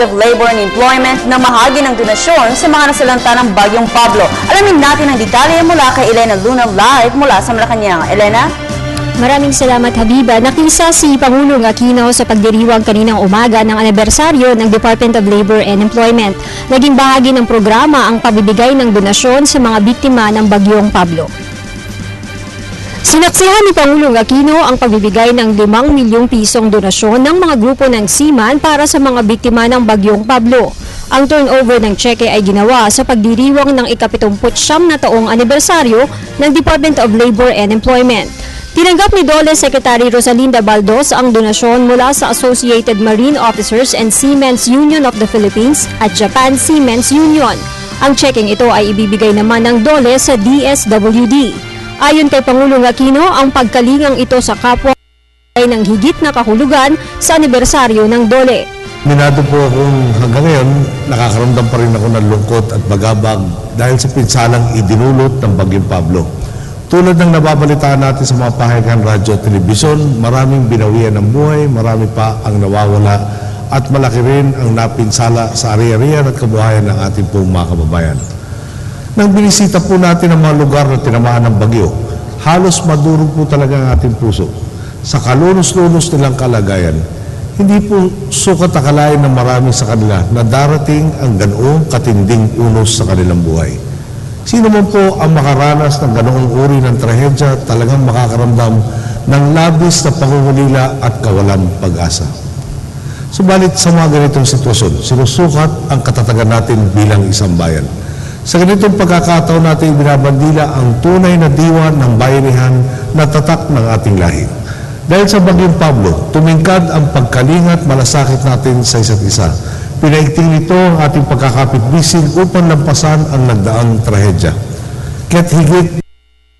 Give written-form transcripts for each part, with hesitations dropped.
Department of Labor and Employment na mahagi ng donasyon sa mga nasalanta ng Bagyong Pablo. Alamin natin ang detalye mula kay Elena Luna live mula sa Malacanang. Elena? Maraming salamat, Habiba. Nakisa si Pangulong Aquino sa pagdiriwang kaninang umaga ng anibersaryo ng Department of Labor and Employment. Naging bahagi ng programa ang pabibigay ng donasyon sa mga biktima ng Bagyong Pablo. Sinaksihan ni Pangulong Aquino ang pagbibigay ng 5 milyong pisong donasyon ng mga grupo ng seaman para sa mga biktima ng Bagyong Pablo. Ang turnover ng tseke ay ginawa sa pagdiriwang ng ika-79 na taong anibersaryo ng Department of Labor and Employment. Tinanggap ni DOLE Secretary Rosalinda Baldos ang donasyon mula sa Associated Marine Officers and Seamen's Union of the Philippines at Japan Seamen's Union. Ang checking ito ay ibibigay naman ng DOLE sa DSWD. Ayon kay Pangulong Aquino, ang pagkalingang ito sa kapwa ay ng higit na kahulugan sa anibersaryo ng DOLE. Minado po akong hanggang ngayon, nakakaramdam pa rin ako ng lungkot at bagabag dahil sa pinsalang idinulot ng Bagyong Pablo. Tulad ng nababalitaan natin sa mga pahayagan, radyo at telebisyon, maraming binawian ng buhay, marami pa ang nawawala at malaki rin ang napinsala sa ari-arian at kabuhayan ng ating pong mga kababayan. Nang binisita po natin ang mga lugar na tinamaan ng bagyo, halos madurog po talaga ang ating puso. Sa kalunos-lunos nilang kalagayan, hindi po sukat akalain ng marami sa kanila na darating ang ganoong katinding unos sa kanilang buhay. Sino man po ang makaranas ng ganoong uri ng trahedya talagang makakaramdam ng labis na pangungulila at kawalan pag-asa. Subalit sa mga ganitong sitwasyon, sinusukat ang katatagan natin bilang isang bayan. Sa ganitong pagkakataon natin binabandila ang tunay na diwa ng bayanihan na tatak ng ating lahi. Dahil sa Bagyong Pablo, tumingkad ang pagkalingat malasakit natin sa isa't isa. Pinaigting nito ang ating pagkakapit-bisig upang lampasan ang nagdaang trahedya. Kaya't higit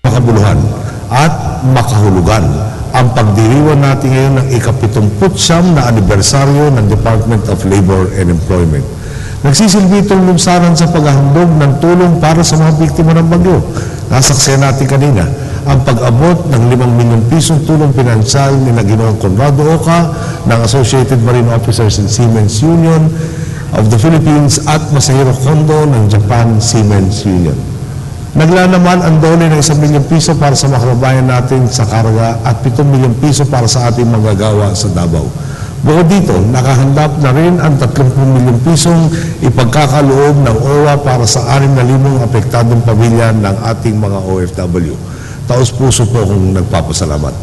makabuluhan at makahulugan ang pagdiriwan natin ngayon ng ika-79 na anibersaryo ng Department of Labor and Employment. Nagsisilbi itong lungsaran sa paghahandog ng tulong para sa mga biktima ng bagyo. Nasaksihan natin kanina ang pag-abot ng 5 milyong pisong tulong pinansyal ni Ginoong Conrado Oca ng Associated Marine Officers and Seamen's Union of the Philippines at Masahiro Kondo ng Japan Seamen's Union. Naglaan naman ang DOLE ng 1 milyong piso para sa mga kababayan natin sa Caraga at 7 milyong piso para sa ating manggagawa sa Davao. Bukod dito, nakahandap na rin ang 30 milyong pisong ipagkakaloob ng OWA para sa 6,000 apektadong pamilya ng ating mga OFW. Taos puso po akong nagpapasalamat.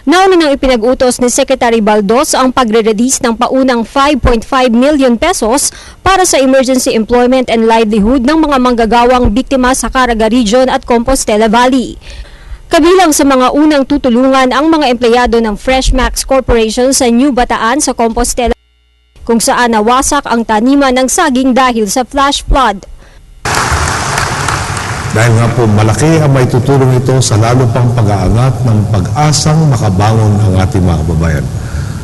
Nauna nang ipinag-utos ni Secretary Baldos ang pagre-release ng paunang 5.5 million pesos para sa emergency employment and livelihood ng mga manggagawang biktima sa Caraga Region at Compostela Valley. Kabilang sa mga unang tutulungan ang mga empleyado ng Freshmax Corporation sa New Bataan sa Compostela, kung saan nawasak ang taniman ng saging dahil sa flash flood. Dahil nga po malaki ang may tutulong ito sa lalo pang pag-aangat ng pag-asang makabangon ang ating mga kababayan.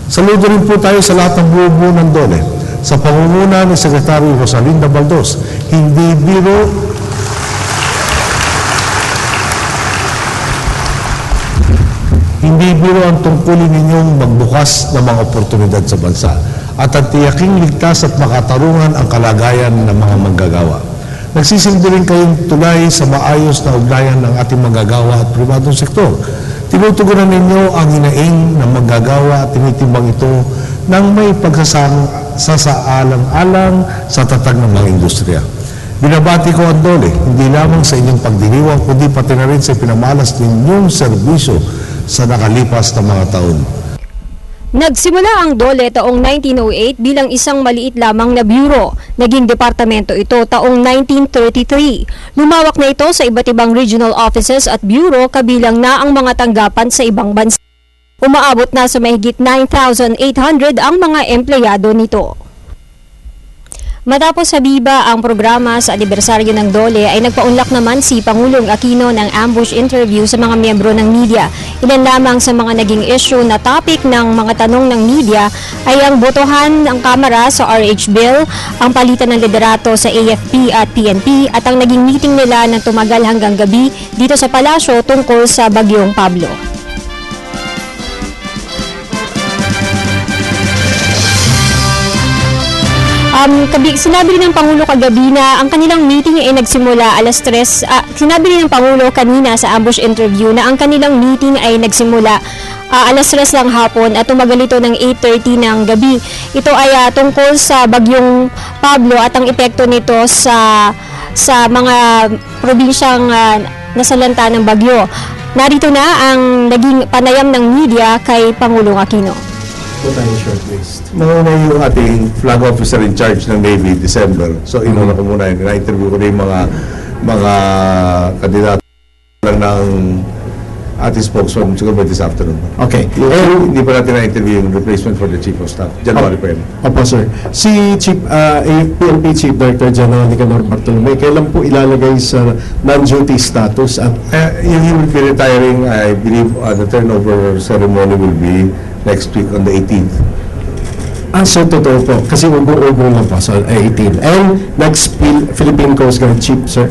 Saludo rin po tayo sa lahat ng buo-buo ng DOLE. Sa pangunguna ni Secretary Rosalinda Baldos, hindi biro ang tungkulin ninyong magbukas ng mga oportunidad sa bansa at ang tiyaking ligtas at makatarungan ang kalagayan ng mga manggagawa. Nagsisilbi rin kayong tulay sa maayos na ugnayan ng ating manggagawa at pribadong sektor. Tinutugunan ninyo ang hinaing ng manggagawa at tinitimbang ito ng may pagsasaalang-alang sa tatag ng mga industriya. Binabati ko ang DOLE, hindi lamang sa inyong pagdiriwang, kundi pati na rin sa pinamalas ninyong serbisyo sa nakalipas na mga taon. Nagsimula ang DOLE taong 1908 bilang isang maliit lamang na bureau. Naging departamento ito taong 1933. Lumawak na ito sa iba't ibang regional offices at bureau, kabilang na ang mga tanggapan sa ibang bansa. Umaabot na sa mahigit 9,800 ang mga empleyado nito. Matapos Habiba ang programa sa anibersaryo ng DOLE ay nagpaunlak naman si Pangulong Aquino ng ambush interview sa mga miyembro ng media. Ilan lamang sa mga naging issue na topic ng mga tanong ng media ay ang botohan ng Kamara sa RH Bill, ang palitan ng liderato sa AFP at PNP at ang naging meeting nila na tumagal hanggang gabi dito sa palasyo tungkol sa Bagyong Pablo. Sinabi rin ng Pangulo kagabi na ang kanilang meeting ay nagsimula alas 3. Sinabi rin ng Pangulo kanina sa ambush interview na ang kanilang meeting ay nagsimula alas 3 ng hapon at tumagal ito ng 8:30 ng gabi. Ito ay tungkol sa bagyong Pablo at ang epekto nito sa mga probinsyang nasalanta ng bagyo. Narito na ang naging panayam ng media kay Pangulong Aquino. Nauna yung ating flag officer in charge ng Navy, December. So, inuna ko muna yun. Na-interview ko na yung mga kandidato lang ng ating spokesman siguro this afternoon. Okay. Hindi pa natin na-interview yung replacement for the Chief of Staff. January pa yun. Opo, sir. Si PNP Chief Director General Nicanor Bartolome, kailan po ilalagay sa non-duty status? At He will be retiring, I believe, the turnover ceremony will be next week on the 18th. so totoo po. Kasi ubo-ubo lang po. So, 18. And next Philippine Coast Guard Chief, sir?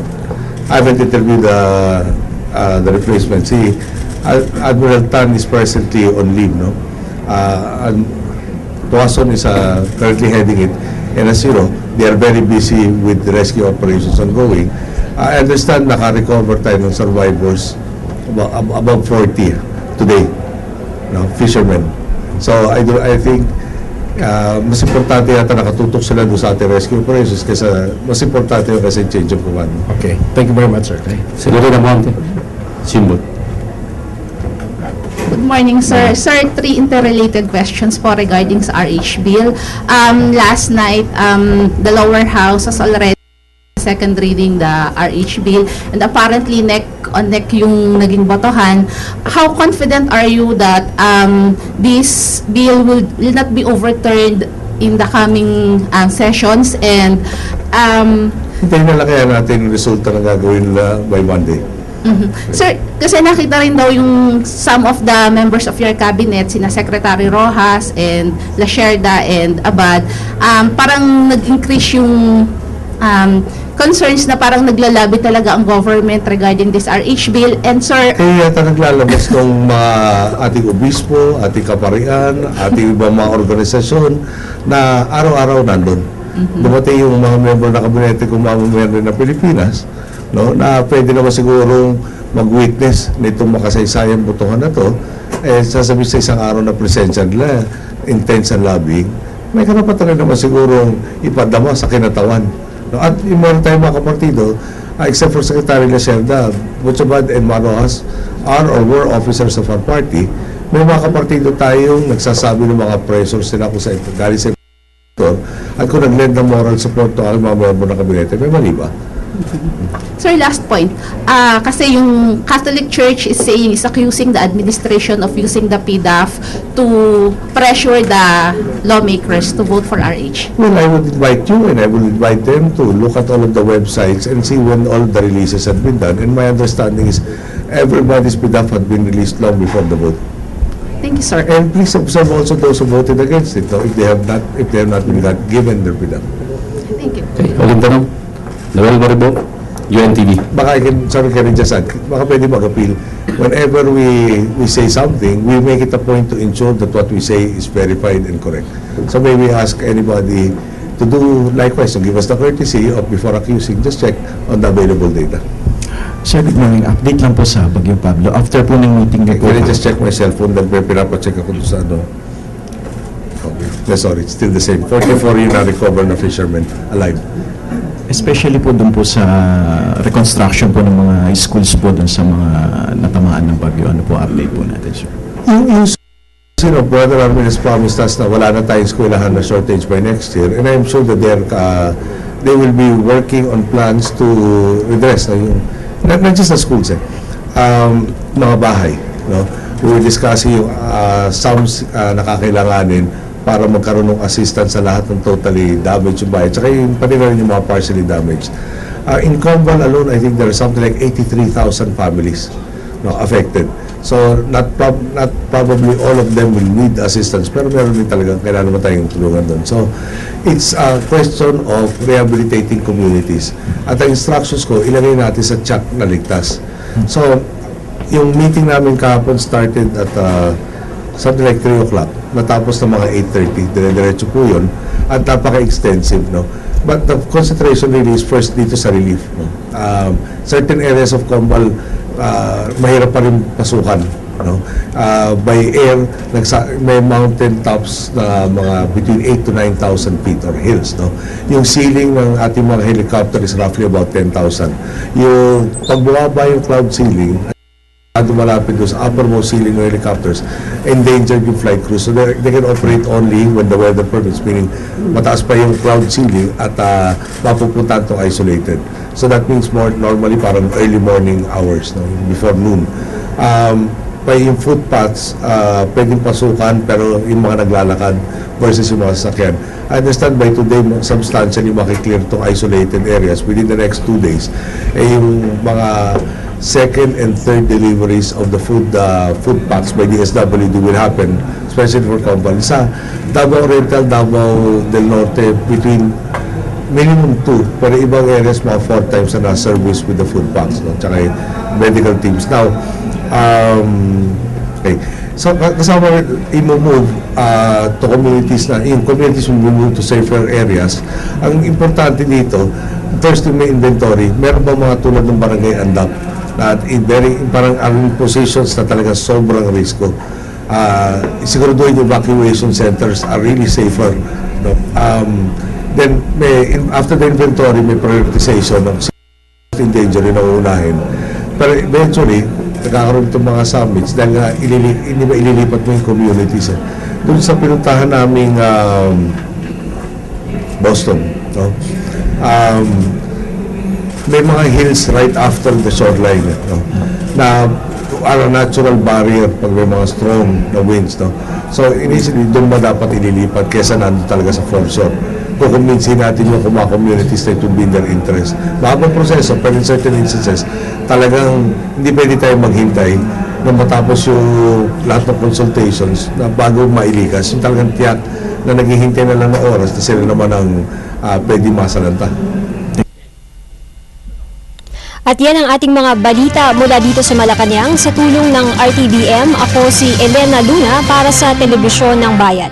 I haven't interviewed the replacement. See, Admiral Tan is presently on leave, no? And Tuason is currently heading it. And as you know, they are very busy with the rescue operations ongoing. I understand naka-recover tayo ng survivors above 40 today, no? Fishermen. So I think mas importante yata nakatutok sila doon sa ating rescue operations kaysa mas importante yung kasi change of command. Okay. Thank you very much, sir. Okay. Senator Monte, Simbot. Good morning, sir. Sir, 3 interrelated questions po regarding sa RH bill. Last night, the lower house has already second reading the RH bill, and apparently neck on neck yung naging botohan. How confident are you that this bill will not be overturned in the coming sessions, and Hintayin na lang kaya natin yung resulta na gagawin nila by Monday. Sir, kasi nakita rin daw yung some of the members of your cabinet, sina Secretary Rojas and Lacerda and Abad, parang nag-increase yung concerns na parang naglalabi talaga ang government regarding this RH bill. And sir, Kaya yata naglalabas ng mga ating obispo, ating kaparian, ating ibang mga organisasyon na araw-araw nandun. Dumating yung mga member na kabinete kung mamamayan na Pilipinas, no, na pwede naman sigurong mag-witness nitong makasaysayang botohan na to, sasabihin sa isang araw na presensya nila, intense ang lobbying, may karapatan rin naman sigurong ipadama sa kinatawan. No, at yung meron tayong mga kapartido, except for Secretary Lacerda, Butchabad and Marojas are or were officers of our party, may mga kapartido tayong nagsasabi ng mga pressures nila kung sa galing sa at kung nag-lend ng moral support to ang mga member ng kabinete, may mali ba? sir, last point. Kasi yung Catholic Church is accusing the administration of using the PDAF to pressure the lawmakers to vote for RH. Well, I would invite you and I will invite them to look at all of the websites and see when all the releases have been done. And my understanding is everybody's PDAF had been released long before the vote. Thank you, sir. And please observe also those who voted against it, no, if they have not been given their PDAF. Thank you. Okay, ulit tanong. Noel Maribo, UNTV. Baka sorry, can I just add, baka pwede mag-appeal. Whenever we say something, we make it a point to ensure that what we say is verified and correct. So may we ask anybody to do likewise, to give us the courtesy of before accusing, just check on the available data. Sir, good morning. Update lang po sa Bagyong Pablo. After po ng meeting na Can I just check my cellphone dahil pinapacheck ako doon sa ano? Okay. No, sorry, it's still the same. 44 yung na-recover na fishermen alive. especially po doon po sa reconstruction po ng mga schools po doon sa mga natamaan ng bagyo. Ano po update po natin, sir? Yung Brother Armin has promised us na wala na tayong eskwelahan na shortage by next year, and I'm sure that they will be working on plans to redress na yung, not just the schools, mga bahay. No? We will discuss yung sums nakakailanganin para magkaroon ng assistance sa lahat ng totally damaged yung bahay. Tsaka yung pati na rin yung mga partially damaged. In Combal alone, I think there are something like 83,000 families affected. So, not probably all of them will need assistance, pero meron din talaga kailangan naman tayong tulungan doon. So, it's a question of rehabilitating communities. At ang instructions ko, ilagay natin sa check na ligtas. So, yung meeting namin kahapon started at something like 3 o'clock, natapos na mga 8:30, dire-diretso po yun. at napaka-extensive, no? But the concentration really is first dito sa relief, no? Certain areas of Combal, mahirap pa rin pasukan, no? By air, may mountain tops na mga between 8 to 9,000 feet or hills, no? Yung ceiling ng ating mga helicopter is roughly about 10,000. Yung pag bumaba yung cloud ceiling, malapit doon sa uppermost ceiling ng helicopters, endangered yung flight crew. So they can operate only when the weather permits, meaning mataas pa yung cloud ceiling at mapupuntahan itong isolated. So that means more normally parang early morning hours, no? Before noon. Pa yung footpaths, pwedeng pasukan pero yung mga naglalakad versus yung mga sasakyan. I understand by today, substantially makiklear itong isolated areas within the next 2 days. Yung mga second and third deliveries of the food packs by DSWD will happen, especially for companies. Sa Davao Oriental, Davao del Norte, between minimum 2, pero ibang areas mga 4 times na service with the food packs, no? Tsaka yung medical teams. Now, okay. So, kasama i-move to communities na, yung communities will move to safer areas. Ang importante dito, first yung may inventory, meron ba mga tulad ng barangay andap na parang ang positions na talaga sobrang risko. Siguraduhin yung evacuation centers are really safer, no? Then, after the inventory, may prioritization ng in danger na uunahin. Pero eventually, nagkakaroon itong mga summits dahil nga ililipat mo yung communities. Doon sa pinuntahan naming Boston, no? May mga hills right after the shoreline, no? Na are a natural barrier pag may mga strong na winds, no? So initially doon ba dapat ililipat kesa nandun talaga sa foreshore. Kukumbinsin natin yung mga communities na ito be in their interest. Mahabang proseso, pero in certain instances talagang hindi pwede tayo maghintay na matapos yung lahat ng consultations na bago mailikas. Yung talagang tiyak na naghihintay na lang na oras na sila naman ang pwede masalanta. At yan ang ating mga balita mula dito sa Malacanang sa tulong ng RTBM. Ako si Elena Luna para sa Telebisyon ng Bayan.